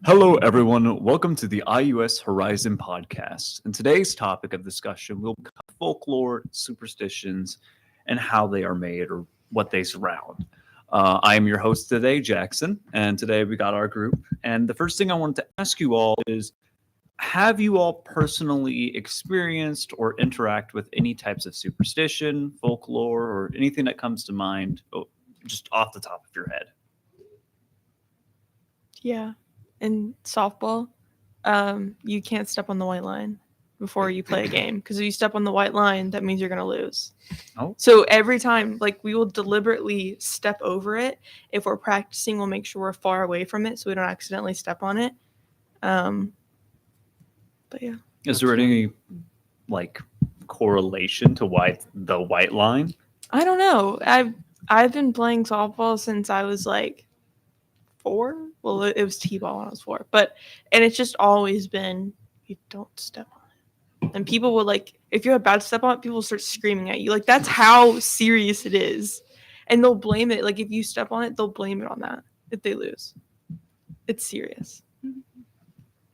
Hello, everyone. Welcome to the IUS Horizon podcast. And today's topic of discussion will be folklore, superstitions, and how they are made or what they surround. I am your host today, Jackson, and today we got our group. And the first thing I wanted to ask you all is, have you all personally experienced or interact with any types of superstition, folklore, or anything that comes to mind just off the top of your head? Yeah. In softball, you can't step on the white line before you play a game, because if you step on the white line, that means you're going to lose. Oh. So every time, we will deliberately step over it. If we're practicing, we'll make sure we're far away from it so we don't accidentally step on it. But yeah. Is there any correlation to why the white line? I don't know. I've been playing softball since I was 4. Well, it was t-ball when I was 4, and it's just always been, you don't step on it. And people will if you have a bad step on it, people will start screaming at you. That's how serious it is. And they'll blame it. If you step on it, they'll blame it on that if they lose. It's serious.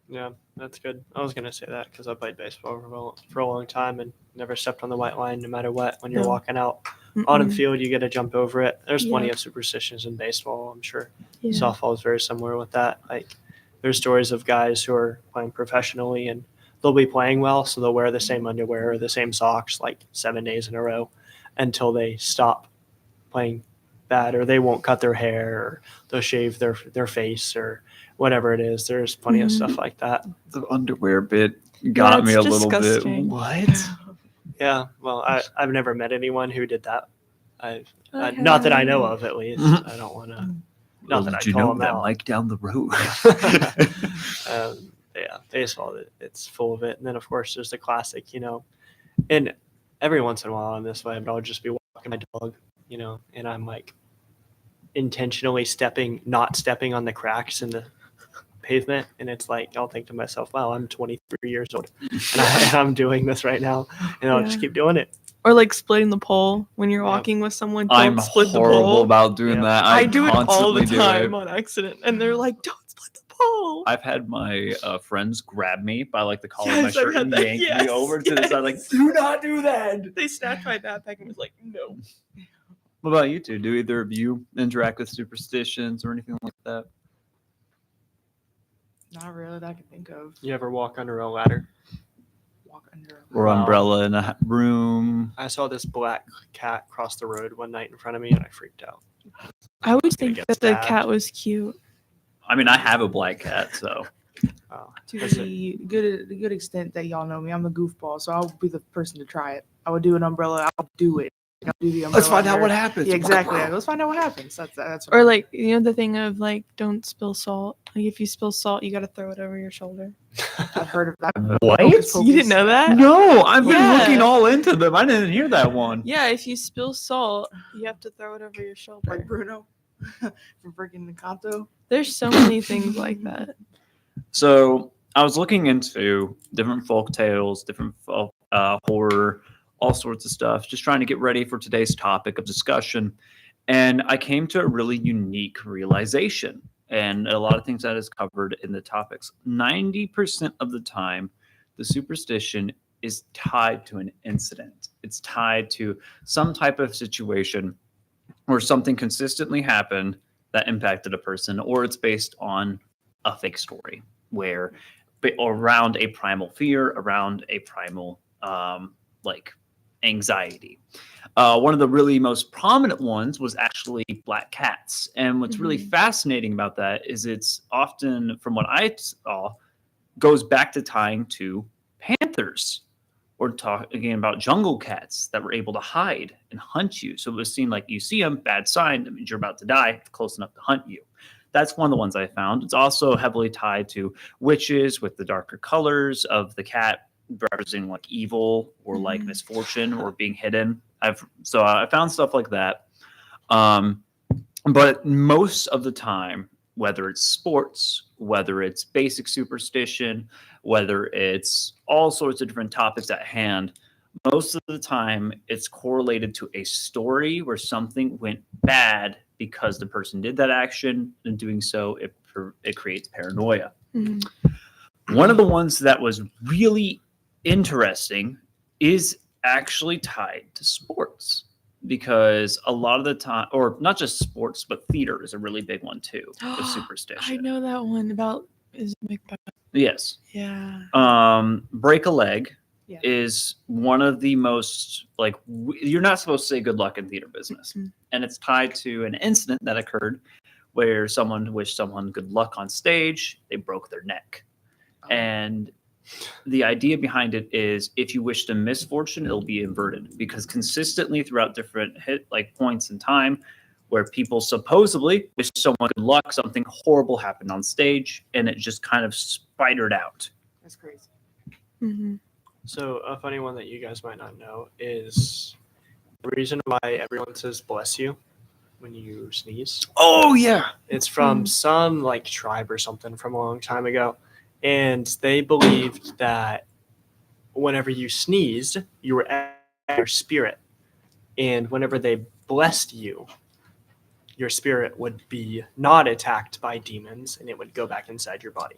Yeah, that's good. I was going to say that because I played baseball for a long time and never stepped on the white line no matter what. When you're walking out on the field, you get to jump over it. There's plenty of superstitions in baseball, I'm sure. Yeah. Softball is very similar with that. There's stories of guys who are playing professionally and they'll be playing well, so they'll wear the same underwear or the same socks 7 days in a row until they stop playing bad, or they won't cut their hair, or they'll shave their face, or whatever it is. There's plenty of stuff like that. The underwear bit got me a disgusting. little bit. What? Yeah, well, I've never met anyone who did that. Not that I know of, at least. I don't want to. Not that I call them that out. Mike down the road. Yeah, baseball, it's full of it. And then, of course, there's the classic, and every once in a while I'm this way, but I'll just be walking my dog, and I'm intentionally not stepping on the cracks in the pavement, and it's I'll think to myself, wow, I'm 23 years old and I'm doing this right now, and I'll just keep doing it. Or splitting the pole when you're walking with someone. I'm split horrible the pole. about doing that. I do it all the time on accident, and they're like, don't split the pole. I've had my friends grab me by the collar of my shirt and yank me over to the side, do not do that. They snatched my backpack and was like, no. What about you two? Do either of you interact with superstitions or anything like that? Not really that I can think of. You ever walk under a ladder? Or umbrella in a room? I saw this black cat cross the road one night in front of me, and I freaked out. I would think that the cat was cute. I mean, I have a black cat, so. To the good extent that y'all know me, I'm a goofball, so I'll be the person to try it. I would do an umbrella. I'll do it. I'll do the umbrella. Let's find out what happens. Yeah, exactly. Let's find out what happens. That's or the thing of don't spill salt. If you spill salt, you got to throw it over your shoulder. I've heard of that. What? You didn't know that? No, I've been looking all into them. I didn't hear that one. Yeah, if you spill salt, you have to throw it over your shoulder. Like Bruno from freaking Encanto. There's so many things like that. So I was looking into different folk tales, different folk horror, all sorts of stuff, just trying to get ready for today's topic of discussion. And I came to a really unique realization, and a lot of things that is covered in the topics. 90% of the time, the superstition is tied to an incident. It's tied to some type of situation where something consistently happened that impacted a person, or it's based on a fake story where around a primal fear, around a primal anxiety. One of the really most prominent ones was actually black cats. And what's really fascinating about that is it's often, from what I saw, goes back to tying to panthers, or talk again about jungle cats that were able to hide and hunt you. So it was seen you see them, bad sign, that means you're about to die, close enough to hunt you. That's one of the ones I found. It's also heavily tied to witches with the darker colors of the cat representing evil or misfortune or being hidden. I found stuff like that. But most of the time, whether it's sports, whether it's basic superstition, whether it's all sorts of different topics at hand, most of the time it's correlated to a story where something went bad because the person did that action, and doing so, it creates paranoia. Mhm. One of the ones that was really interesting is actually tied to sports, because a lot of the time, or not just sports, but theater is a really big one too with I superstition. know that one about is Macbeth. Yes. Yeah. Break a leg Yeah. is one of the most, like, you're not supposed to say good luck in theater business. Mhm. And it's tied to an incident that occurred where someone wished someone good luck on stage, they broke their neck. And the idea behind it is, if you wish them misfortune, it'll be inverted, because consistently throughout different points in time where people supposedly wish someone good luck, something horrible happened on stage, and it just kind of spidered out. That's crazy. Mm-hmm. So a funny one that you guys might not know is the reason why everyone says bless you when you sneeze. Oh yeah. It's from some like tribe or something from a long time ago. And they believed that whenever you sneezed, you were at your spirit. And whenever they blessed you, your spirit would be not attacked by demons and it would go back inside your body.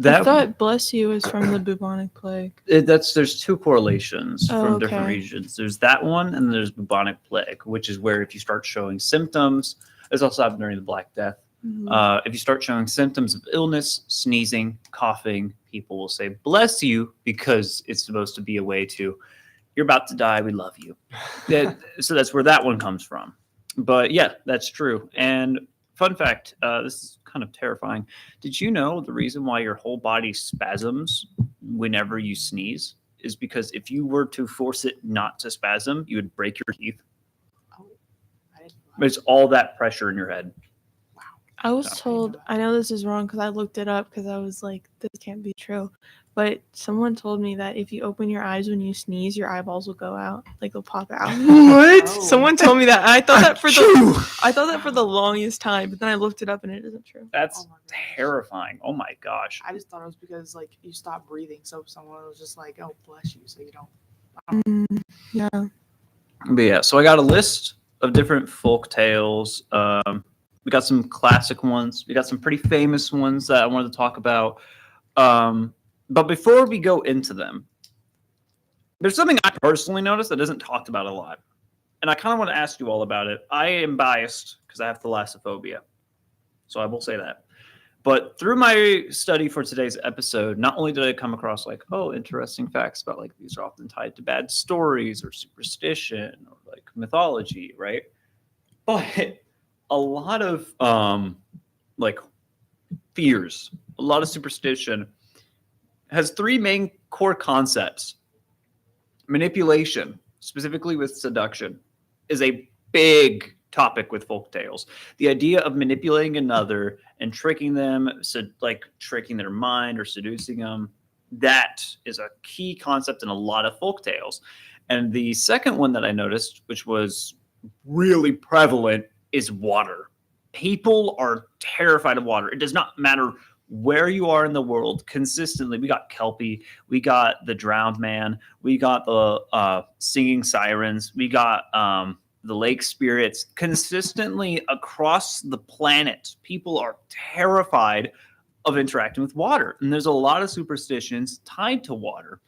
I thought "bless you" is from the bubonic plague. There's two correlations Oh, from different okay. regions. There's that one, and there's bubonic plague, which is where if you start showing symptoms, it's also happened during the Black Death. Mhm. If you start showing symptoms of illness, sneezing, coughing, people will say "bless you" because it's supposed to be a way to, you're about to die, we love you. So that's where that one comes from. But yeah, that's true. And fun fact, this is kind of terrifying. Did you know the reason why your whole body spasms whenever you sneeze is because if you were to force it not to spasm, you would break your teeth? Oh, I didn't know. It's all that pressure in your head. I was Okay. told, I know this is wrong because I looked it up because I was like, this can't be true. But someone told me that if you open your eyes when you sneeze, your eyeballs will go out, like they'll pop out. What? Oh. Someone told me that. And I thought that for Achoo! the longest time, but then I looked it up and it isn't true. That's Oh my gosh. terrifying. Oh my gosh. I just thought it was because like you stop breathing, so someone was just like, "Oh, bless you," so you don't. Yeah. But yeah, so I got a list of different folk tales. We got some classic ones. We got some pretty famous ones that I wanted to talk about. But before we go into them, there's something I personally noticed that isn't talked about a lot. And I kind of want to ask you all about it. I am biased because I have thalassophobia. So I will say that. But through my study for today's episode, not only did I come across like, oh, interesting facts about like these are often tied to bad stories or superstition or like mythology, right? But a lot of like fears, a lot of superstition has three main core concepts. Manipulation, specifically with seduction, is a big topic with folk tales. The idea of manipulating another and tricking them, so like tricking their mind or seducing them, that is a key concept in a lot of folk tales. And the second one that I noticed, which was really prevalent, is water. People are terrified of water. It does not matter where you are in the world. Consistently, we got Kelpie, we got the drowned man, we got the singing sirens, we got the lake spirits. Consistently across the planet, people are terrified of interacting with water. And there's a lot of superstitions tied to water.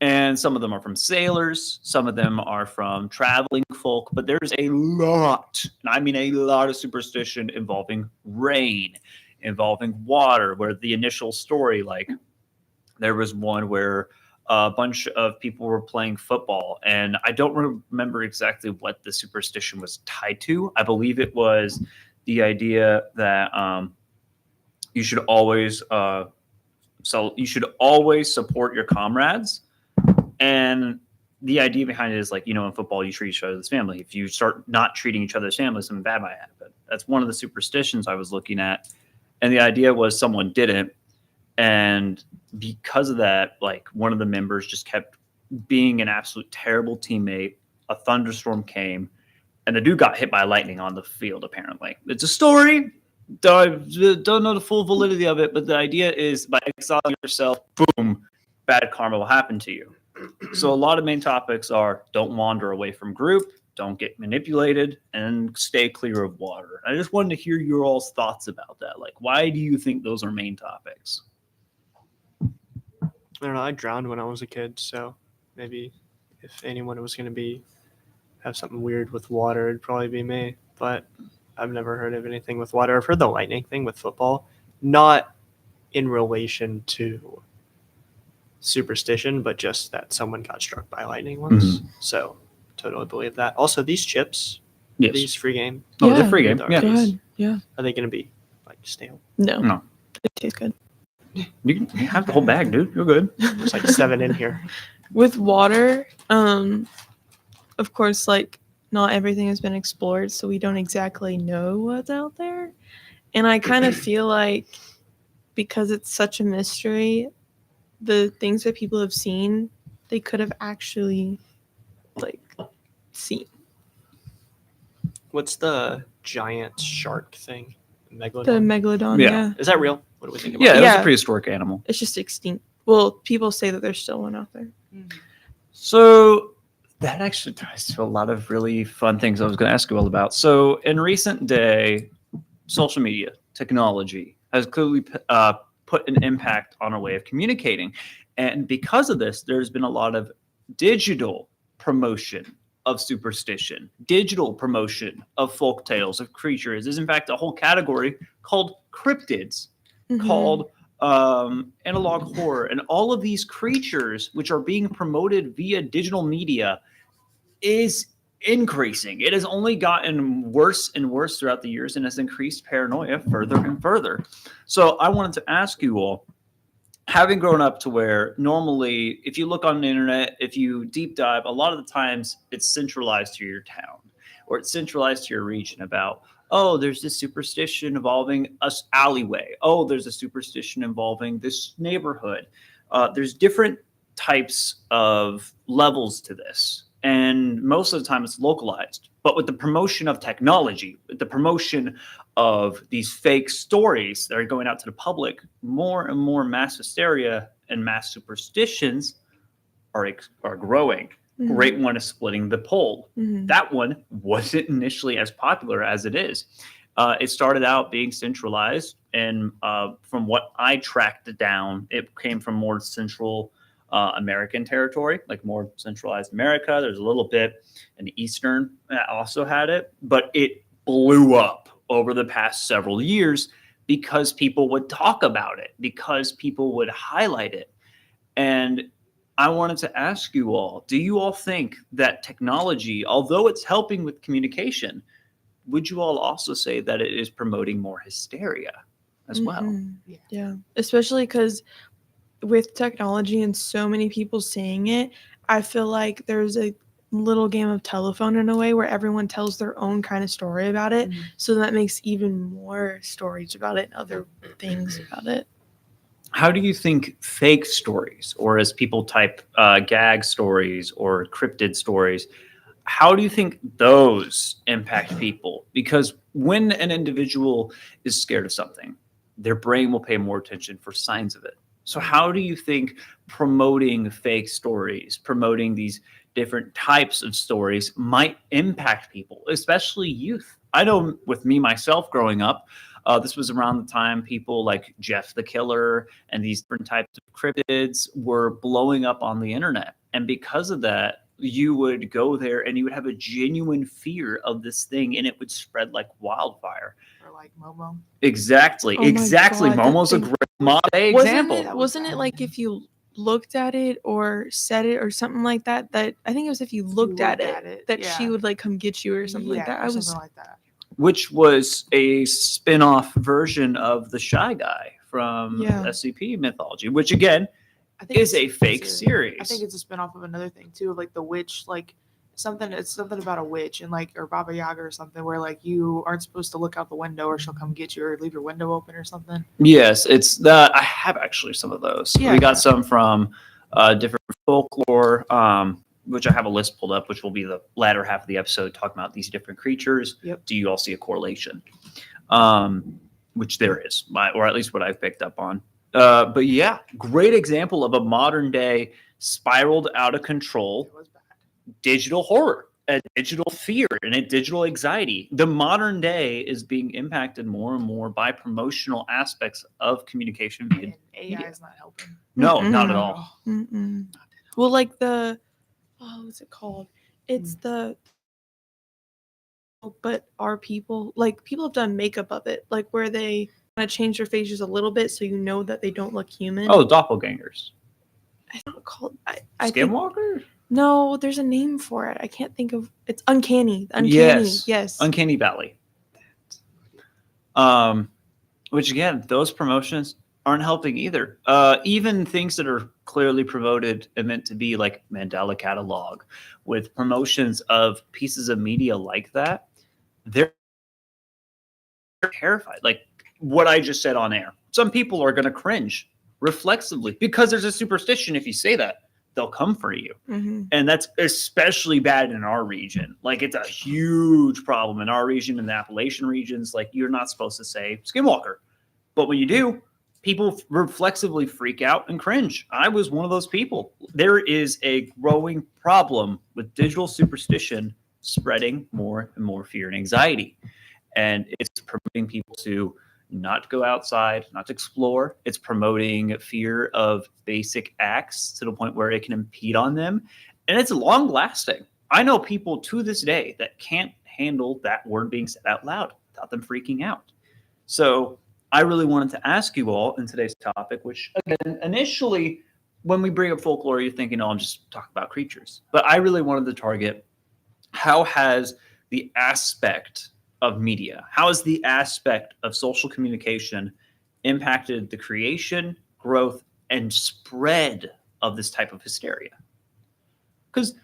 And some of them are from sailors, some of them are from traveling folk, but there's a lot, and I mean a lot of superstition involving rain, involving water, where the initial story, like there was one where a bunch of people were playing football, and I don't remember exactly what the superstition was tied to. I believe it was the idea that you should always support your comrades. And the idea behind it is like, in football, you treat each other as family. If you start not treating each other as family, something bad might happen. That's one of the superstitions I was looking at. And the idea was someone didn't. And because of that, like one of the members just kept being an absolute terrible teammate. A thunderstorm came and the dude got hit by lightning on the field, apparently. It's a story. Don't know the full validity of it, but the idea is by exiling yourself, boom, bad karma will happen to you. So a lot of main topics are don't wander away from group, don't get manipulated, and stay clear of water. I just wanted to hear your all's thoughts about that. Like, why do you think those are main topics? I don't know. I drowned when I was a kid, so maybe if anyone was going to have something weird with water, it'd probably be me. But I've never heard of anything with water. I've heard the lightning thing with football, not in relation to superstition, but just that someone got struck by lightning once. So totally believe that. Also, these chips, Yes. these free game, Oh, they're free game. Are Yeah. Go ahead. Yeah. are they going to be like stale? No. No. It tastes good. You can have the whole bag, dude. You're good. There's like 7 in here. With water, of course, like not everything has been explored, so we don't exactly know what's out there. And I kind of feel like because it's such a mystery, the things that people have seen, they could have actually like seen. What's the giant shark thing? Megalodon? The megalodon, Yeah. yeah. Is that real? What do we think about Yeah, it? it was Yeah. a prehistoric animal. It's just extinct. Well, people say that there's still one out there. So that actually ties to a lot of really fun things I was going to ask you all about. So in recent day, social media technology has clearly put an impact on our way of communicating. And because of this, there's been a lot of digital promotion of superstition, digital promotion of folk tales, of creatures. There's in fact a whole category called cryptids, Mhm. called analog horror, and all of these creatures which are being promoted via digital media is increasing. It has only gotten worse and worse throughout the years and has increased paranoia further and further. So I wanted to ask you all, having grown up to where normally if you look on the internet, if you deep dive, a lot of the times it's centralized to your town or it's centralized to your region about, oh, there's this superstition involving us alleyway. Oh, there's a superstition involving this neighborhood. There's different types of levels to this. And most of the time it's localized. But with the promotion of technology, with the promotion of these fake stories that are going out to the public, more and more mass hysteria and mass superstitions are growing. Mhm. Great one is splitting the pole. Mhm. That one wasn't initially as popular as it is. It started out being centralized, and from what I tracked down, it came from more central American territory, like more centralized America. There's a little bit in the Eastern that also had it, but it blew up over the past several years because people would talk about it, because people would highlight it. And I wanted to ask you all, do you all think that technology, although it's helping with communication, would you all also say that it is promoting more hysteria as well? Mhm. Yeah. Yeah. Especially because with technology and so many people seeing it, I feel like there's a little game of telephone in a way where everyone tells their own kind of story about it. Mhm. So that makes even more stories about it and other things about it. How do you think fake stories, or as people type gag stories or cryptid stories, how do you think those impact people? Because when an individual is scared of something, their brain will pay more attention for signs of it. So how do you think promoting fake stories, promoting these different types of stories might impact people, especially youth? I know with me, myself, growing up, this was around the time people like Jeff the Killer and these different types of cryptids were blowing up on the internet. And because of that, you would go there and you would have a genuine fear of this thing and it would spread like wildfire. Or like Momo. Exactly. Oh my Exactly. God, that Momo's a thing- great modern day example. Wasn't it like if you looked at it or said it or something like that, that I think it was if you looked at it that she yeah. would like come get you or something like that. or I was something like that. Which was a spin-off version of the Shy Guy from Yeah. SCP mythology, which again I think is a it's fake a- series. I think it's a spinoff of another thing too, of like the witch, like something. It's something about a witch and like or Baba Yaga or something, where like you aren't supposed to look out the window or she'll come get you or leave your window open or something. Yes, it's that. I have actually some of those. Yeah. We got some from different folklore, which I have a list pulled up, which will be the latter half of the episode talking about these different creatures. Yep. Do you all see a correlation? Which there is, or at least what I've picked up on. But yeah, great example of a modern day spiraled out of control It was bad. digital horror. a digital fear and a digital anxiety. The modern day is being impacted more and more by promotional aspects of communication via And AI media. is not helping. No, Mm-mm. not at all. Mm-mm. Well, like what's it called? It's but are people like people have done makeup of it, like where they kind of change their faces a little bit so you know that they don't look human. Oh, doppelgangers. It's not called. I think Skinwalker? no. There's a name for it. I can't think of. It's uncanny. Uncanny. Yes. Uncanny Valley. Which again, those promotions aren't helping either. Even things that are clearly promoted and meant to be like Mandela Catalog, with promotions of pieces of media like that, they're terrified. Like what I just said on air. Some people are going to cringe reflexively because there's a superstition. If you say that, they'll come for you. Mm-hmm. And that's especially bad in our region. Like it's a huge problem in our region, in the Appalachian regions. Like you're not supposed to say skinwalker. But when you do, people reflexively freak out and cringe. I was one of those people. There is a growing problem with digital superstition spreading more and more fear and anxiety. And it's promoting people to not go outside, not to explore. It's promoting fear of basic acts to the point where it can impede on them. And it's long lasting. I know people to this day that can't handle that word being said out loud without them freaking out. So I really wanted to ask you all in today's topic, which again, initially, when we bring up folklore, you're thinking, oh, I'm just talking about creatures. But I really wanted to target how has the aspect of media, how has the aspect of social communication impacted the creation, growth, and spread of this type of hysteria? Because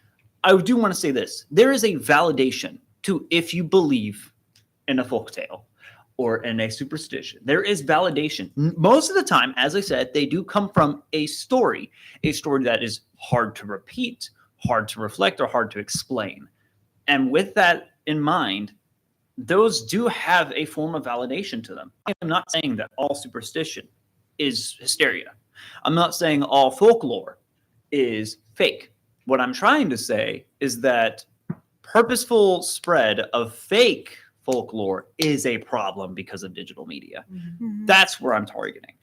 I do want to say this. There is a validation to if you believe in a folktale or in a superstition. There is validation. Most of the time, as I said, they do come from a story that is hard to repeat, hard to reflect, or hard to explain. And with that in mind, those do have a form of validation to them. I am not saying that all superstition is hysteria. I'm not saying all folklore is fake. What I'm trying to say is that purposeful spread of fake folklore is a problem because of digital media. Mm-hmm. That's where I'm targeting.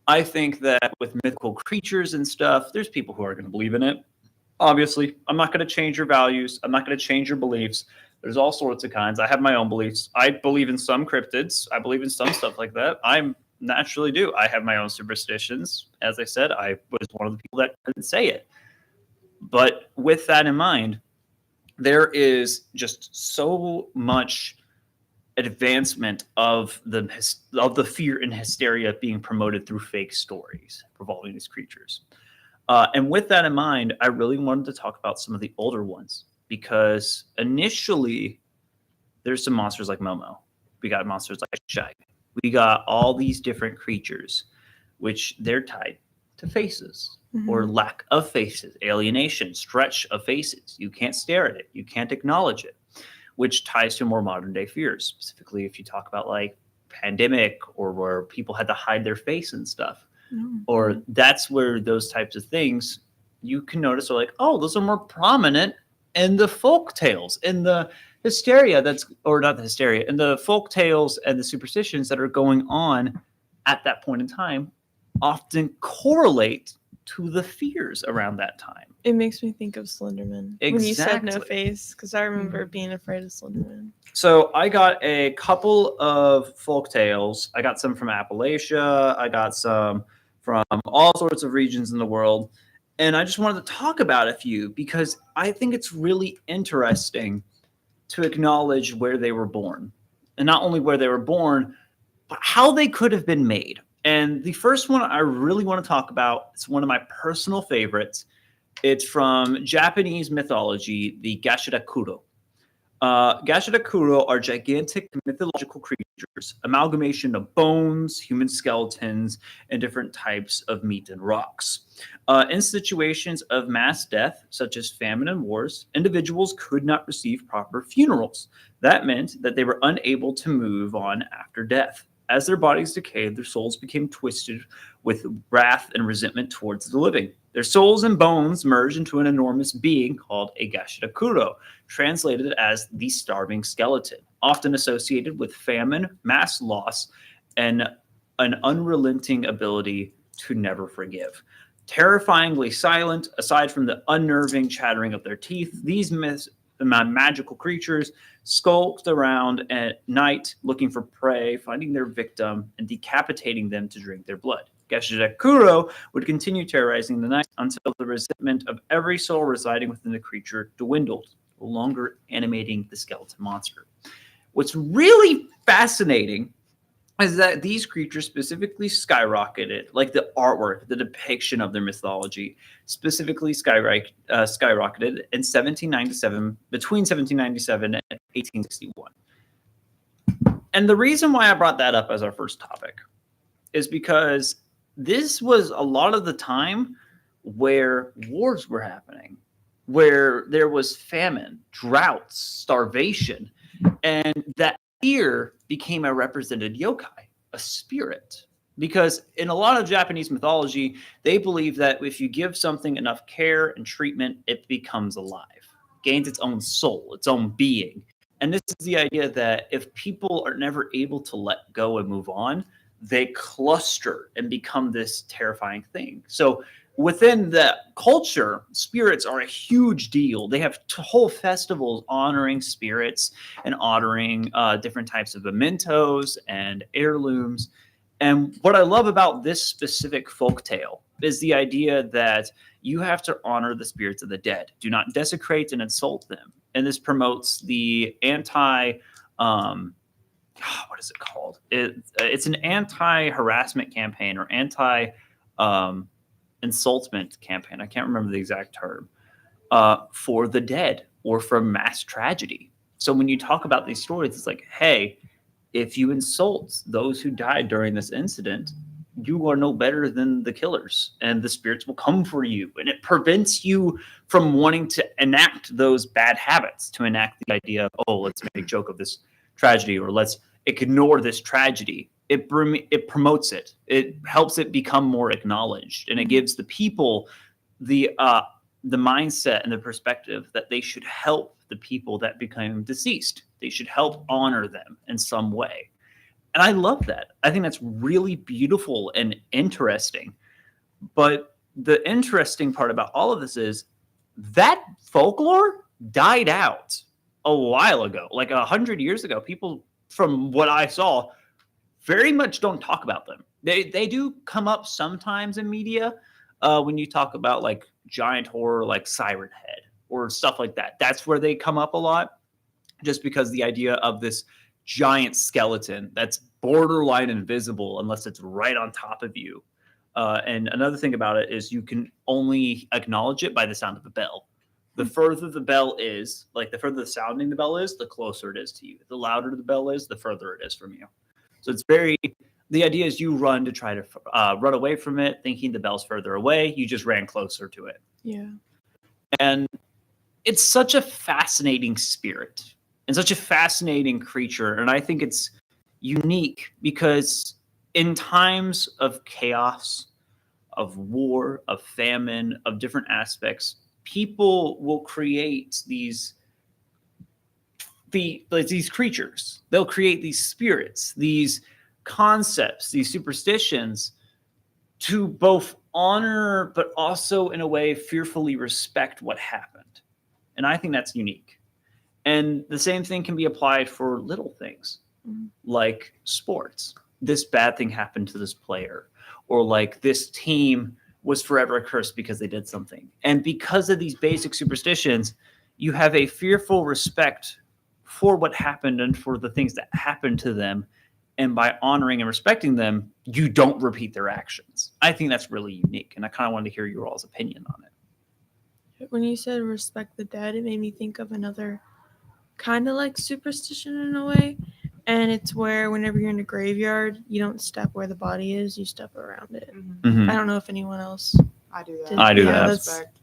I think that with mythical creatures and stuff, there's people who are going to believe in it. Obviously, I'm not going to change your values. I'm not going to change your beliefs. There's all sorts of kinds. I have my own beliefs. I believe in some cryptids. I believe in some stuff like that. I naturally do. I have my own superstitions. As I said, I was one of the people that couldn't say it. But with that in mind, there is just so much advancement of the fear and hysteria being promoted through fake stories revolving these creatures. And with that in mind, I really wanted to talk about some of the older ones because initially there's some monsters like Momo. We got monsters like Shai. We got all these different creatures, which they're tied to faces or lack of faces, alienation, stretch of faces. You can't stare at it. You can't acknowledge it, which ties to more modern day fears. Specifically, if you talk about like pandemic or where people had to hide their face and stuff. Or that's where those types of things you can notice are like, oh, those are more prominent in the folk tales, in the hysteria or not the hysteria, in the folk tales and the superstitions that are going on at that point in time often correlate to the fears around that time. It makes me think of Slenderman when you said no Exactly. face, because I remember being afraid of Slenderman. So I got a couple of folk tales. I got some from Appalachia. I got some from all sorts of regions in the world. And I just wanted to talk about a few because I think it's really interesting to acknowledge where they were born. And not only where they were born, but how they could have been made. And the first one I really want to talk about, it's one of my personal favorites. It's from Japanese mythology, the Gashira-kuro. Gashira-kuro are gigantic mythological creatures, amalgamation of bones, human skeletons, and different types of meat and rocks. In situations of mass death, such as famine and wars, individuals could not receive proper funerals. That meant that they were unable to move on after death. As their bodies decayed, their souls became twisted with wrath and resentment towards the living. Their souls and bones merged into an enormous being called a Gashirakuro, translated as the starving skeleton, often associated with famine, mass loss, and an unrelenting ability to never forgive. Terrifyingly silent, aside from the unnerving chattering of their teeth, these magical creatures skulked around at night looking for prey, finding their victim, and decapitating them to drink their blood. Gashirakuro would continue terrorizing the night until the resentment of every soul residing within the creature dwindled, no longer animating the skeleton monster. What's really fascinating is that these creatures specifically skyrocketed, like the artwork, the depiction of their mythology, specifically skyrocketed in 1797, between 1797 and 1861. And the reason why I brought that up as our first topic is because this was a lot of the time where wars were happening, where there was famine, droughts, starvation, and that fear became a represented yokai, a spirit. Because in a lot of Japanese mythology, they believe that if you give something enough care and treatment, it becomes alive, gains its own soul, its own being. And this is the idea that if people are never able to let go and move on, they cluster and become this terrifying thing. So within the culture, spirits are a huge deal. They have whole festivals honoring spirits and honoring different types of mementos and heirlooms. And what I love about this specific folktale is the idea that you have to honor the spirits of the dead. Do not desecrate and insult them. And this promotes the what is it called? It's an anti-harassment campaign or anti-insultment campaign. I can't remember the exact term. For the dead or for mass tragedy. So when you talk about these stories, it's like, hey, if you insult those who died during this incident, you are no better than the killers, and the spirits will come for you. And it prevents you from wanting to enact those bad habits, to enact the idea of, oh, let's make a joke of this tragedy, or let's ignore this tragedy. It promotes it. It helps it become more acknowledged, and it gives the people the mindset and the perspective that they should help the people that became deceased. They should help honor them in some way. And I love that. I think that's really beautiful and interesting. But the interesting part about all of this is that folklore died out a while ago, like 100 years ago. People, from what I saw, very much don't talk about them. They do come up sometimes in media when you talk about like giant horror, like Siren Head or stuff like that. That's where they come up a lot, just because the idea of this giant skeleton that's borderline invisible unless it's right on top of you. And another thing about it is you can only acknowledge it by the sound of the bell. The further the bell is, like the further the sounding the bell is, the closer it is to you. The louder the bell is, the further it is from you. So it's the idea is you run to try to run away from it, thinking the bell's further away. You just ran closer to it. Yeah. And it's such a fascinating spirit and such a fascinating creature. And I think it's unique because in times of chaos, of war, of famine, of different aspects, people will create these creatures. They'll create these spirits, these concepts, these superstitions to both honor, but also in a way fearfully respect what happened. And I think that's unique. And the same thing can be applied for little things like sports. This bad thing happened to this player, or like this team was forever cursed because they did something. And because of these basic superstitions, you have a fearful respect for what happened and for the things that happened to them. And by honoring and respecting them, you don't repeat their actions. I think that's really unique. And I kind of wanted to hear your all's opinion on it. When you said respect the dead, it made me think of another kind of like superstition in a way. And it's where whenever you're in a graveyard, you don't step where the body is, you step around it. Mm-hmm. I don't know if anyone else. I do that. I do that. Respect.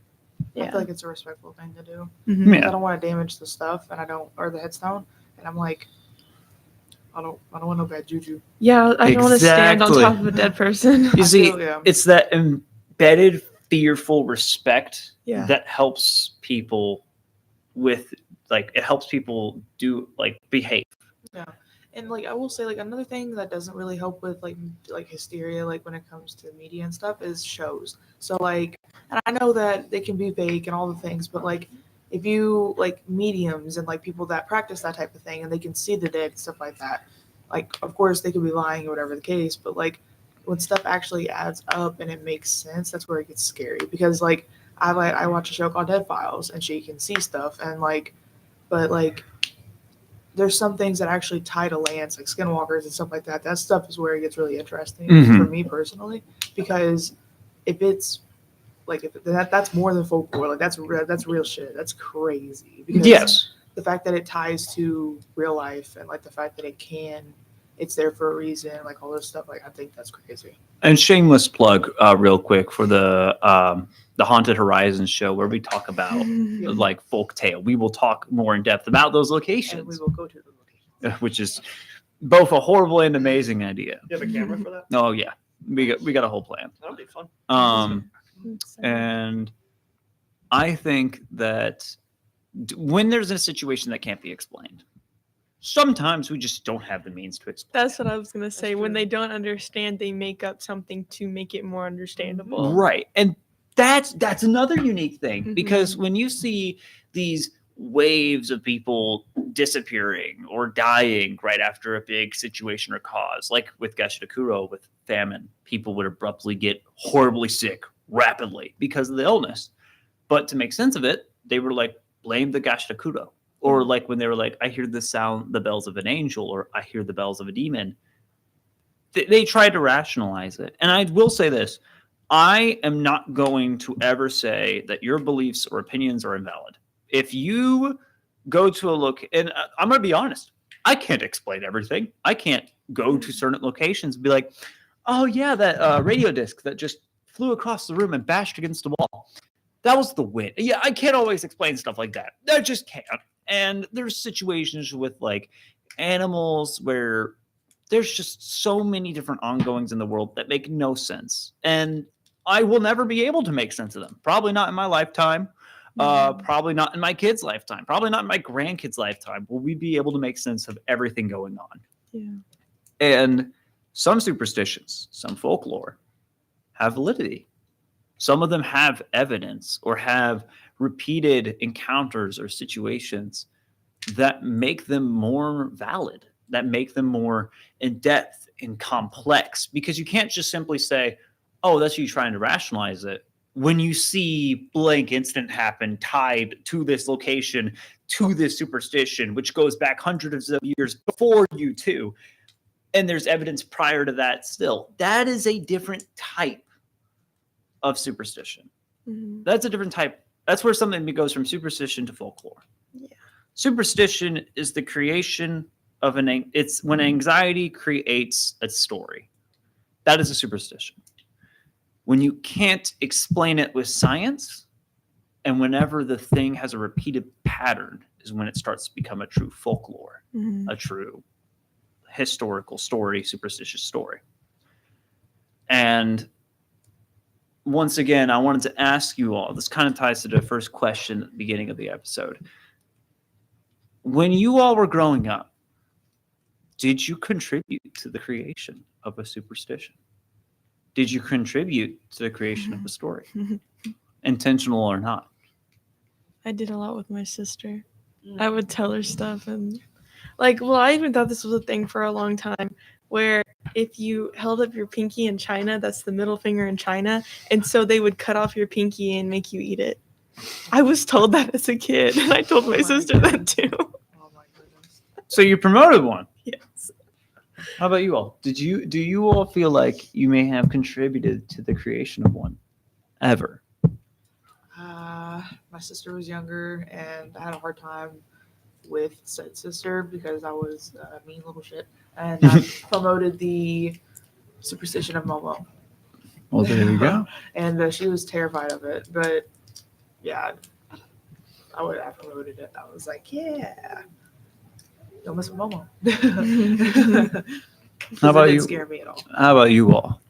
Yeah. I feel like it's a respectful thing to do. Mm-hmm. Yeah. I don't want to damage the stuff, or the headstone. And I'm like, I don't want no bad juju. Yeah, I don't want to stand on Exactly. top of a dead person. You I see, feel, yeah. it's that embedded, fearful respect Yeah. that helps people with, like, it helps people do, like, behave. Yeah. And like I will say, like another thing that doesn't really help with like hysteria, like when it comes to media and stuff, is shows. So like, and I know that they can be fake and all the things, but like if you like mediums and like people that practice that type of thing and they can see the dead and stuff like that, like of course they could be lying or whatever the case, but like when stuff actually adds up and it makes sense, that's where it gets scary. Because like I watch a show called Dead Files and she can see stuff and like, but like there's some things that actually tie to lands, like skinwalkers and stuff like that. That stuff is where it gets really interesting for me personally, because if it's like if that's more than folklore, like that's real shit. That's crazy. Because Yes. the fact that it ties to real life and like the fact that it's there for a reason, like all this stuff. Like I think that's crazy. And shameless plug, real quick, for the Haunted Horizons show, where we talk about like folk tale. We will talk more in depth about those And we locations, will go to the location. which is both a horrible and amazing idea. You have a camera for that? Oh yeah, we got a whole plan. That'll be fun. And I think that when there's a situation that can't be explained, sometimes we just don't have the means to explain. That's what I was gonna say. When true. they don't understand, they make up something to make it more understandable. Right. And that's another unique thing, because Mhm. when you see these waves of people disappearing or dying right after a big situation or cause, like with Gashikuro with famine, people would abruptly get horribly sick rapidly because of the illness. But to make sense of it, they were like, blame the Gashikuro. Or like when they were like, I hear the sound, the bells of an angel, or I hear the bells of a demon. They tried to rationalize it. And I will say this, I am not going to ever say that your beliefs or opinions are invalid. If you go to a look, and I'm going to be honest, I can't explain everything. I can't go to certain locations and be like, oh yeah, that radio disc that just flew across the room and bashed against the wall. That was the wind. Yeah, I can't always explain stuff like that. I just can't. And there's situations with like animals where there's just so many different ongoings in the world that make no sense. And I will never be able to make sense of them. Probably not in my lifetime. Probably not in my kids' lifetime. Probably not in my grandkids' lifetime. Will we be able to make sense of everything going on? Yeah. And some superstitions, some folklore have validity. Some of them have evidence or have repeated encounters or situations that make them more valid, that make them more in depth and complex, because you can't just simply say, oh, that's you trying to rationalize it, when you see blank incident happen tied to this location, to this superstition, which goes back hundreds of years before you too, and there's evidence prior to that still. That is a different type of superstition. Mhm. That's a different type. That's where something goes from superstition to folklore. Yeah. Superstition is the creation of it's when anxiety creates a story. That is a superstition. When you can't explain it with science, and whenever the thing has a repeated pattern, is when it starts to become a true folklore, Mhm. a true historical story, superstitious story. And once again, I wanted to ask you all, this kind of ties to the first question at the beginning of the episode. When you all were growing up, did you contribute to the creation of a superstition? Did you contribute to the creation of a story? Intentional or not? I did a lot with my sister. I would tell her stuff and I even thought this was a thing for a long time, where if you held up your pinky in China, that's the middle finger in China, and so they would cut off your pinky and make you eat it. I was told that as a kid, and I told my my sister that goodness. too. Oh my goodness. So you promoted one. Yes. How about you all? Do you all feel like you may have contributed to the creation of one ever? My sister was younger, and I had a hard time with said sister because I was a mean little shit, and I promoted the superstition of Momo. Well, there you go. And she was terrified of it, but yeah, I promoted it. I was like, yeah. Don't mess with Momo. How about it didn't you? scare me at all. How about you all?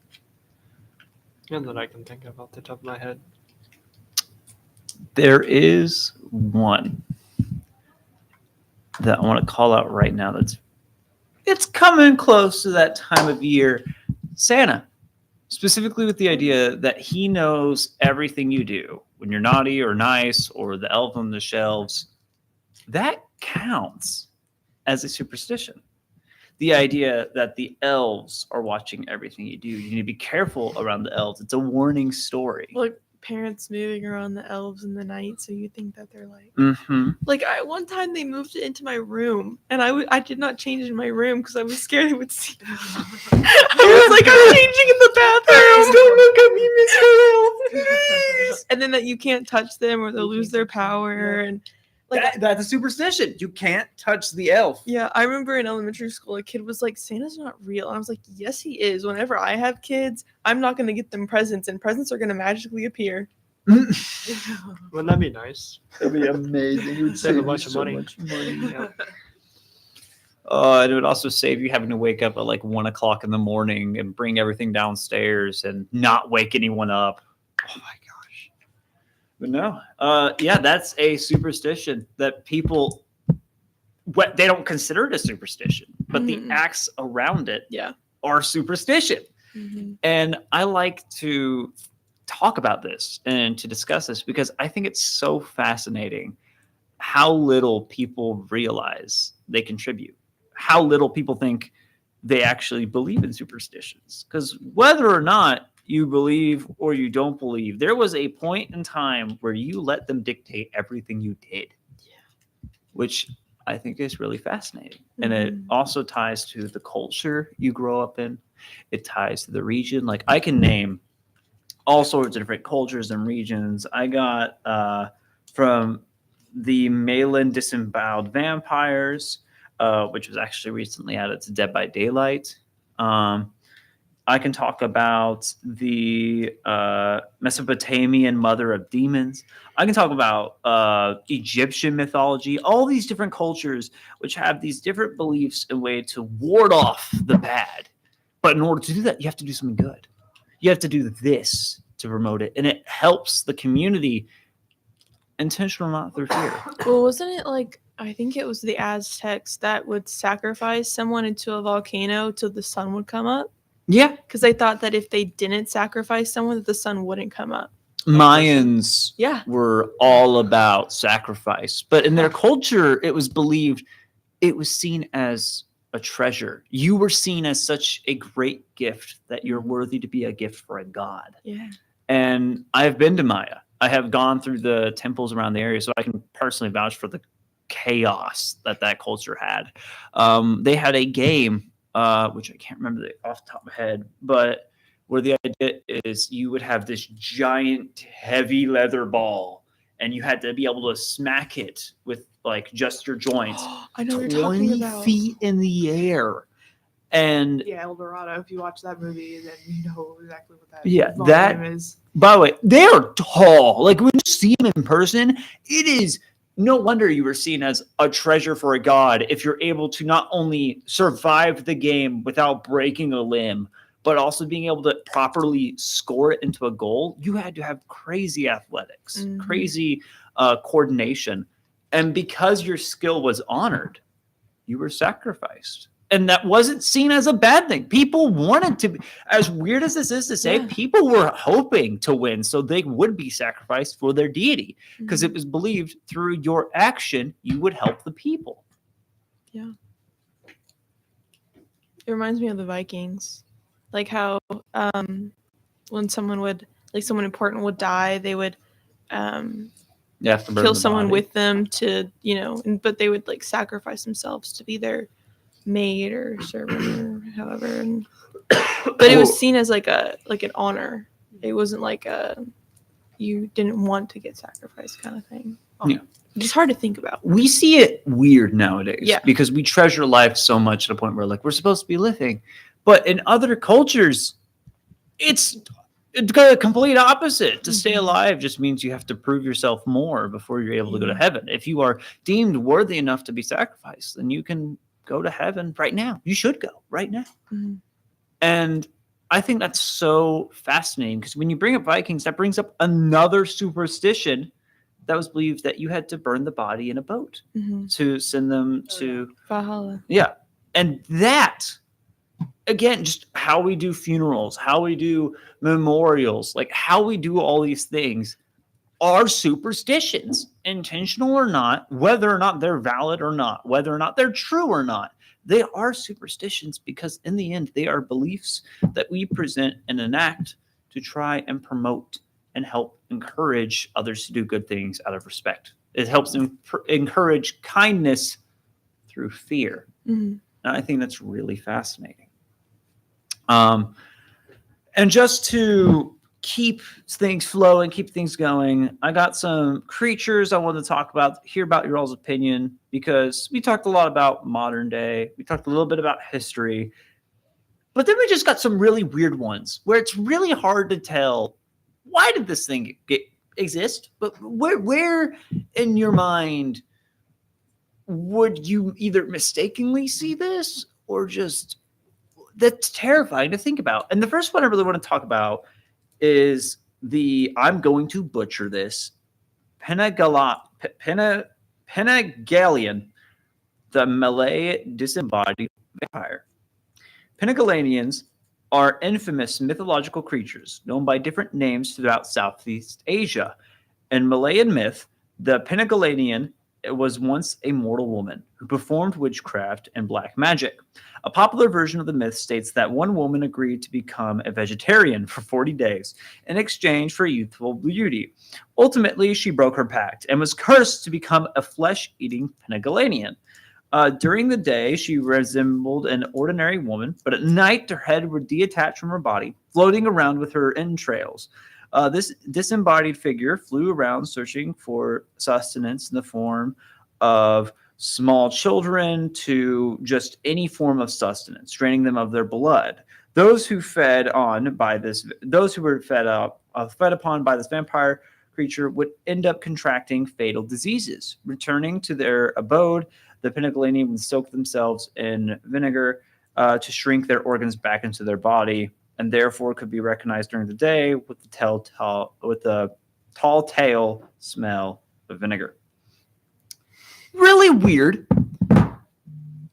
None that I can think of off the top of my head. There is one that I want to call out right now. It's coming close to that time of year. Santa, specifically with the idea that he knows everything you do when you're naughty or nice, or the elf on the shelves. That counts as a superstition. The idea that the elves are watching everything you do. You need to be careful around the elves. It's a warning story. Like parents moving around the elves in the night, so you think that they're like. Mm-hmm. Like one time they moved it into my room, and I did not change in my room because I was scared they would see. I was like, I'm changing in the bathroom. Don't look at me, Mr. Elf, please. And then that you can't touch them or they'll lose their power, and like That's a superstition. You can't touch the elf. yeah, I remember in elementary school, a kid was like, Santa's not real. And I was like, yes, he is. Whenever I have kids, I'm not going to get them presents, and presents are going to magically appear. Wouldn't that be nice? That'd be amazing. It would Save a bunch of money. Yeah. And it would also save you having to wake up at like 1 o'clock in the morning and bring everything downstairs and not wake anyone up. Oh my gosh. But no, yeah, that's a superstition that people, they don't consider it a superstition, but the acts around it are superstition. Mm-hmm. And I like to talk about this and to discuss this because I think it's so fascinating how little people realize they contribute, how little people think they actually believe in superstitions. Because whether or not you believe or you don't believe, there was a point in time where you let them dictate everything you did, which I think is really fascinating. And it also ties to the culture you grow up in. It ties to the region. Like I can name all sorts of different cultures and regions. I got from the Malin disemboweled vampires, which was actually recently added to Dead by Daylight. I can talk about the Mesopotamian mother of demons. I can talk about Egyptian mythology, all these different cultures which have these different beliefs and way to ward off the bad. But in order to do that, you have to do something good. You have to do this to promote it. And it helps the community, intentional, not through fear. Well, wasn't it like, I think it was the Aztecs that would sacrifice someone into a volcano till the sun would come up? Yeah. Because they thought that if they didn't sacrifice someone, that the sun wouldn't come up. Mayans were all about sacrifice. But in their culture, it was believed, it was seen as a treasure. You were seen as such a great gift that you're worthy to be a gift for a god. Yeah. And I've been to Maya. I have gone through the temples around the area, so I can personally vouch for the chaos that culture had. They had a game, which I can't remember off the top of my head, but where the idea is you would have this giant, heavy leather ball, and you had to be able to smack it with like just your joints. I know what you're talking about. 20 feet in the air. And yeah, El Dorado. If you watch that movie, then you know exactly what that volume is. By the way, they are tall. Like when you see them in person, it is no wonder you were seen as a treasure for a god if you're able to not only survive the game without breaking a limb, but also being able to properly score it into a goal. You had to have crazy athletics, crazy coordination. And because your skill was honored, you were sacrificed. And that wasn't seen as a bad thing. People wanted to be, as weird as this is to say, people were hoping to win so they would be sacrificed for their deity because it was believed through your action, you would help the people. Yeah. It reminds me of the Vikings. Like how when someone important would die, they would kill someone with them to, but they would like sacrifice themselves to be their maid or servant or however. But it was seen as like an honor. It wasn't like you didn't want to get sacrificed kind of thing. Yeah. It's hard to think about. We see it weird nowadays because we treasure life so much to the point where like we're supposed to be living. But in other cultures, it's It's the complete opposite. To stay Mhm. alive just means you have to prove yourself more before you're able to go to heaven. If you are deemed worthy enough to be sacrificed, then you can go to heaven right now. You should go right now. Mhm. And I think that's so fascinating because when you bring up Vikings, that brings up another superstition that was believed that you had to burn the body in a boat Mhm. to send them to Valhalla. yeah. And that, again, just how we do funerals, how we do memorials, like how we do all these things are superstitions, intentional or not, whether or not they're valid or not, whether or not they're true or not. They are superstitions because, in the end, they are beliefs that we present and enact to try and promote and help encourage others to do good things out of respect. It helps encourage kindness through fear. Mhm. And I think that's really fascinating. And just to keep things flowing, keep things going, I got some creatures I want to talk about, hear about your all's opinion, because we talked a lot about modern day. We talked a little bit about history. But then we just got some really weird ones where it's really hard to tell, why did this thing exist? But where in your mind would you either mistakenly see this or just that's terrifying to think about? And the first one I really want to talk about is I'm going to butcher this, Penagalian, the Malay disembodied vampire. Penagalians are infamous mythological creatures known by different names throughout Southeast Asia. In Malayan myth, the Penagalian was once a mortal woman who performed witchcraft and black magic. A popular version of the myth states that one woman agreed to become a vegetarian for 40 days in exchange for youthful beauty. Ultimately, she broke her pact and was cursed to become a flesh-eating Penagalian. During the day, she resembled an ordinary woman, but at night, her head would detach from her body, floating around with her entrails. This disembodied figure flew around searching for sustenance in the form of small children to just any form of sustenance, draining them of their blood. Those who were fed upon by this vampire creature would end up contracting fatal diseases. Returning to their abode, the Penagalian would soak themselves in vinegar to shrink their organs back into their body, and therefore could be recognized during the day with the tall tale smell of vinegar. Really weird,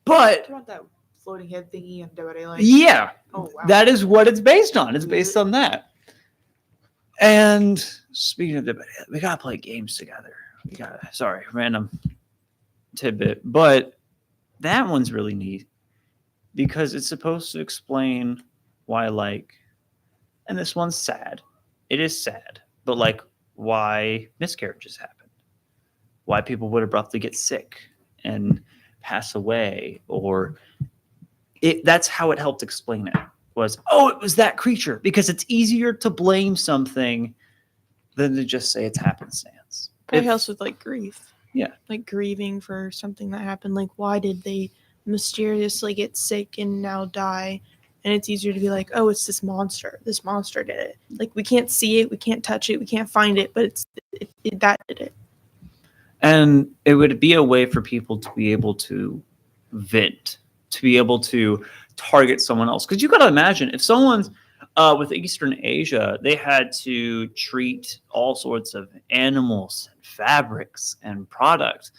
but Do you want that floating head thingy and Dead by Daylight? yeah, Oh wow. that is what it's based on. It's based on that. And speaking of Dead by Daylight, we gotta play games together. Sorry, random tidbit, but that one's really neat because it's supposed to explain why, like, and this one's sad. It is sad, but like why miscarriages happen, why people would abruptly get sick and pass away, or that's how it helped explain it. Was, oh, it was that creature, because it's easier to blame something than to just say it's happenstance. Probably helps with like grief. Yeah. Like grieving for something that happened. Like, why did they mysteriously get sick and now die? And it's easier to be like, oh, it's this monster. This monster did it. Like, we can't see it, we can't touch it, we can't find it, but that did it. And it would be a way for people to be able to vent, to be able to target someone else. Because you got to imagine, if someone's with Eastern Asia, they had to treat all sorts of animals and fabrics and products.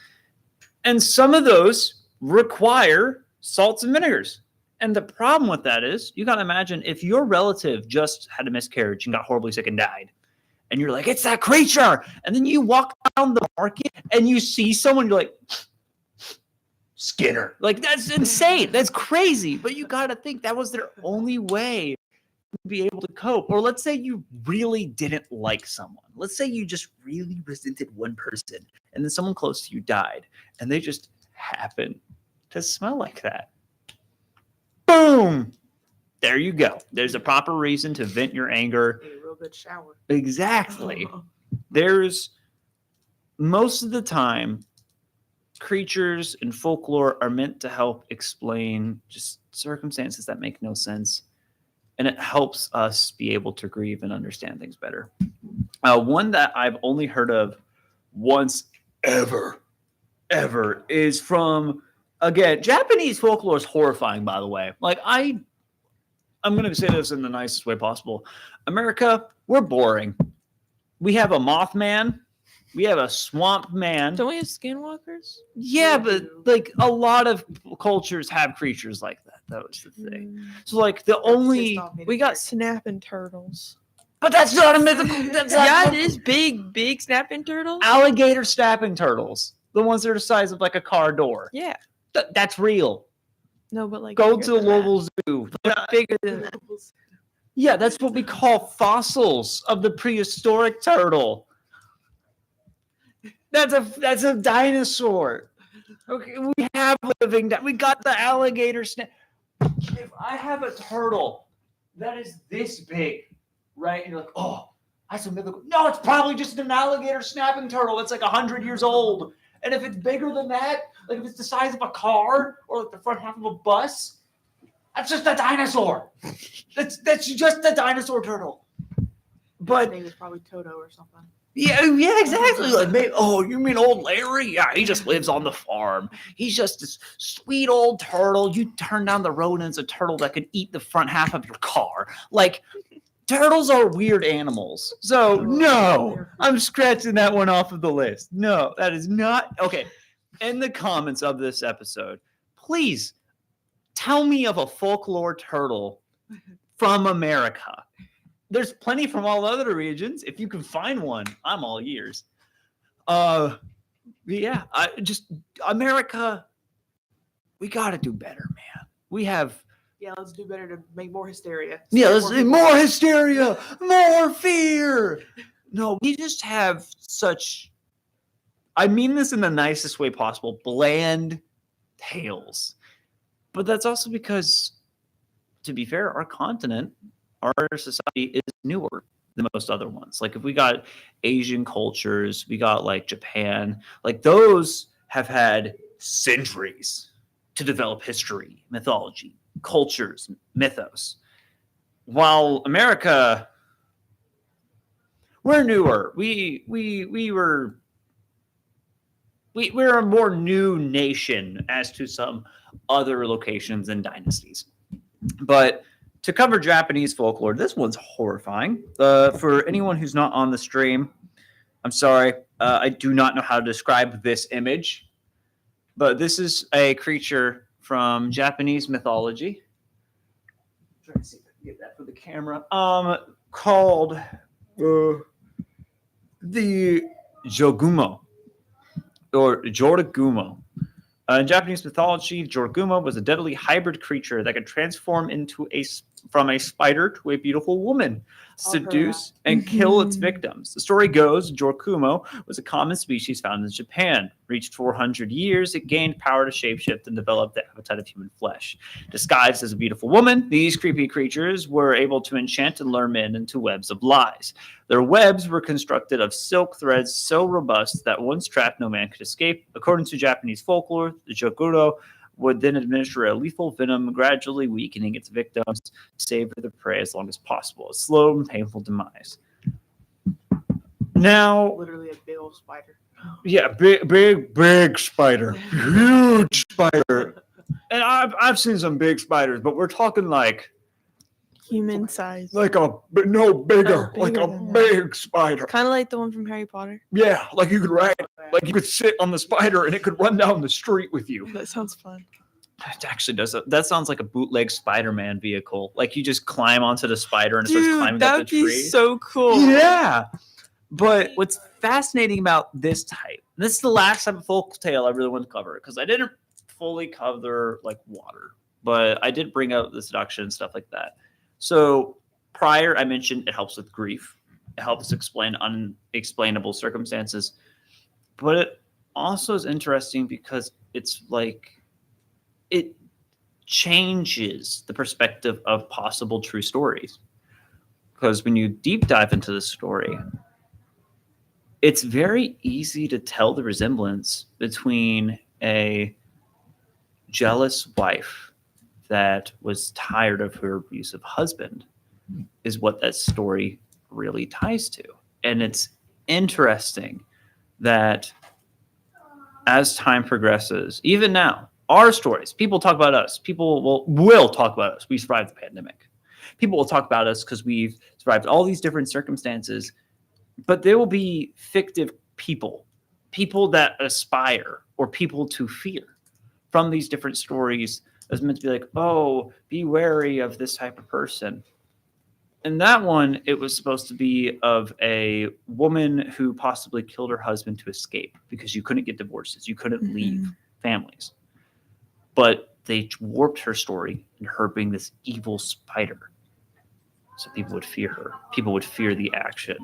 And some of those require salts and vinegars. And the problem with that is, you got to imagine, if your relative just had a miscarriage and got horribly sick and died, and you're like, it's that creature. And then you walk down the market and you see someone, you're like, Skinner. Like, that's insane. That's crazy. But you got to think that was their only way to be able to cope. Or let's say you really didn't like someone. Let's say you just really resented one person and then someone close to you died and they just happen to smell like that. Boom. There you go. There's a proper reason to vent your anger. A real good shower. Exactly. There's, most of the time, creatures in folklore are meant to help explain just circumstances that make no sense. and it helps us be able to grieve and understand things better. One that I've only heard of once ever is from, again, Japanese folklore is horrifying, by the way. Like, I'm going to say this in the nicest way possible. America, we're boring. We have a Mothman. We have a Swamp Man. Don't we have skinwalkers? Yeah, but like a lot of cultures have creatures like that. That was the thing. So like the only We got snapping turtles. but that's not a mythical. That's Yeah, not it is big snapping turtles. alligator snapping turtles. The ones that are the size of like a car door. Yeah. That's real. No, but like Go bigger to the than that. Louisville Zoo. They're bigger than that. Yeah, that's what we call fossils of the prehistoric turtle. That's a dinosaur. Okay, we have living. We got the alligator snap. If I have a turtle that is this big, right? And you're like, oh, that's a mythical. No, it's probably just an alligator snapping turtle. That's like 100 years old. And if it's bigger than that, like if it's the size of a car or like the front half of a bus, that's just a dinosaur. That's just a dinosaur turtle. But name is probably Toto or something. yeah, exactly. Like, oh, you mean old Larry? Yeah, he just lives on the farm. He's just this sweet old turtle. You turn down the road and it's a turtle that could eat the front half of your car. Like, turtles are weird animals. So, no, I'm scratching that one off of the list. No, that is not. Okay, in the comments of this episode, please tell me of a folklore turtle from America. There's plenty from all other regions. If you can find one, I'm all ears. Yeah, America, we got to do better, man. We have. Yeah, let's do better to make more hysteria. Yeah, let's more hysteria, more fear. No, we just have such. I mean this in the nicest way possible. Bland tales, but that's also because, to be fair, our continent. Our society is newer than most other ones. Like if we got Asian cultures, we got like Japan, like those have had centuries to develop history, mythology, cultures, mythos. While America, we're newer. We're a more new nation as to some other locations and dynasties. But to cover Japanese folklore, this one's horrifying. For anyone who's not on the stream, I'm sorry. I do not know how to describe this image, but this is a creature from Japanese mythology. I'm trying to see if I can get that for the camera. Called the Jogumo or Joragumo. In Japanese mythology, Joragumo was a deadly hybrid creature that could transform from a spider to a beautiful woman, seduce and kill its victims. The story goes, Joragumo was a common species found in Japan. Reached 400 years, it gained power to shapeshift and develop the appetite of human flesh. Disguised as a beautiful woman, these creepy creatures were able to enchant and lure men into webs of lies. Their webs were constructed of silk threads so robust that once trapped, no man could escape. According to Japanese folklore, the Joguro would then administer a lethal venom, gradually weakening its victims to savor the prey as long as possible. A slow and painful demise. Now, Literally a big old spider. yeah, big spider, huge spider. And I've seen some big spiders, but we're talking like Human size. bigger, Oh, like bigger a than that. big spider. Kind of like the one from Harry Potter. Yeah, like you could ride, like you could sit on the spider and it could run down the street with you. That sounds fun. It actually does. That sounds like a bootleg Spider-Man vehicle. Like you just climb onto the spider and it starts climbing that up would the be tree. so cool. Yeah. But what's fascinating about this type, this is the last type of folk tale I really want to cover because I didn't fully cover like water, but I did bring up the seduction and stuff like that. So prior, I mentioned it helps with grief. It helps explain unexplainable circumstances. But it also is interesting because it's like it changes the perspective of possible true stories. Because when you deep dive into the story, it's very easy to tell the resemblance between a jealous wife that was tired of her abusive husband is what that story really ties to. And it's interesting that as time progresses, even now, our stories, people talk about us. People will talk about us. We survived the pandemic. People will talk about us because we've survived all these different circumstances, but there will be fictive people that aspire or people to fear from these different stories as meant to be like, oh, be wary of this type of person. And that one, it was supposed to be of a woman who possibly killed her husband to escape because you couldn't get divorces. You couldn't leave families. But they warped her story and her being this evil spider. So people would fear her. People would fear the action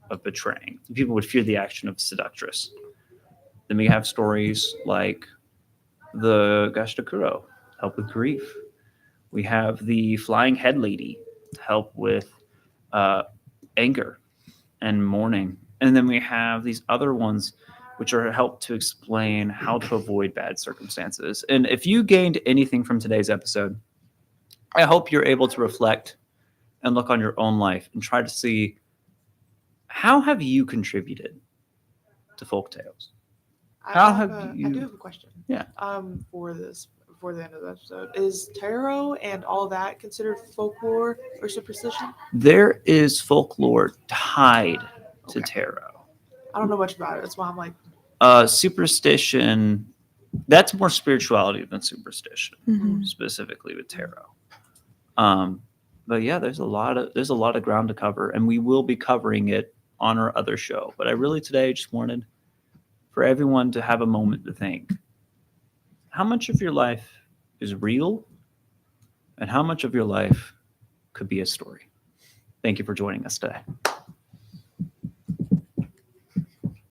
of betraying. People would fear the action of seductress. Then we have stories like the Gashtakuro, help with grief. We have the Flying Head Lady, help with anger and mourning. And then we have these other ones which are help to explain how to avoid bad circumstances. And if you gained anything from today's episode, I hope you're able to reflect and look on your own life and try to see, how have you contributed to folk tales? I do have a question. Yeah. For this, before the end of the episode, is tarot and all that considered folklore or superstition? There is folklore tied to Okay. tarot. I don't know much about it. That's why I'm like, Superstition, that's more spirituality than superstition, Mhm. specifically with tarot. But yeah, there's a lot of ground to cover, and we will be covering it on our other show. But I really today just wanted for everyone to have a moment to think, how much of your life is real and how much of your life could be a story? Thank you for joining us today.